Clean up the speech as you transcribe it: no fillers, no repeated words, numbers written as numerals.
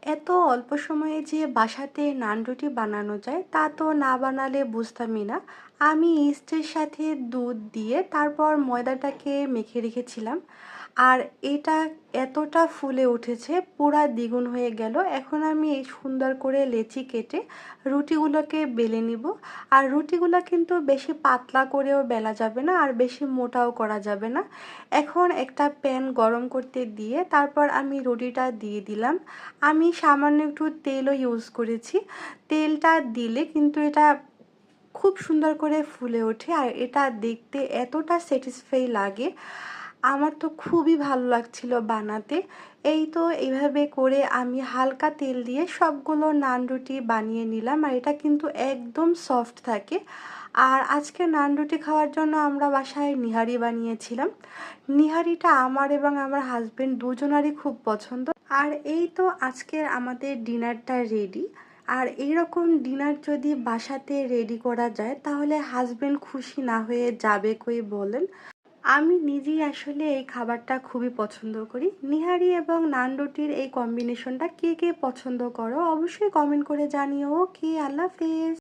এত অল্প সময়ে যে বাসাতে নান রুটি বানানো যায় তা তো না বানালে বুঝতামই না। আমি ইস্টের সাথে দুধ দিয়ে তারপর ময়দাটাকে মেখে রেখেছিলাম। আর এটা এতটা ফুলে উঠেছে, পুরা দ্বিগুণ হয়ে গেল। এখন আমি এই সুন্দর করে লেচি কেটে রুটিগুলোকে বেলে নিব। আর রুটিগুলো কিন্তু বেশি পাতলা করেও বেলা যাবে না, আর বেশি মোটাও করা যাবে না। এখন একটা প্যান গরম করতে দিয়ে তারপর আমি রুটিটা দিয়ে দিলাম। আমি সামান্য একটু তেলও ইউজ করেছি। তেলটা দিলে কিন্তু এটা খুব সুন্দর করে ফুলে ওঠে, আর এটা দেখতে এতটা স্যাটিসফাই লাগে। আমার তো খুবই ভালো লাগছিল বানাতে। এই তো এইভাবে করে আমি হালকা তেল দিয়ে সবগুলো নান রুটি বানিয়ে নিলাম, আর এটা কিন্তু একদম সফট থাকে। আর আজকে নান রুটি খাওয়ার জন্য আমরা বাসায় নিহারি বানিয়েছিলাম। নিহারিটা আমার এবং আমার হাজবেন্ড দুজনারই খুব পছন্দ। আর এই তো আজকের আমাদের ডিনারটা রেডি। আর এইরকম ডিনার যদি বাসাতে রেডি করা যায় তাহলে হাজবেন্ড খুশি না হয়ে যাবে কই বলেন। আমি নিজেই আসলে এই খাবারটা খুবই পছন্দ করি। নিহারি এবং নান রুটির এই কম্বিনেশনটা কে কে পছন্দ করো অবশ্যই কমেন্ট করে জানিও। ওকে, আল্লাহ হাফেজ।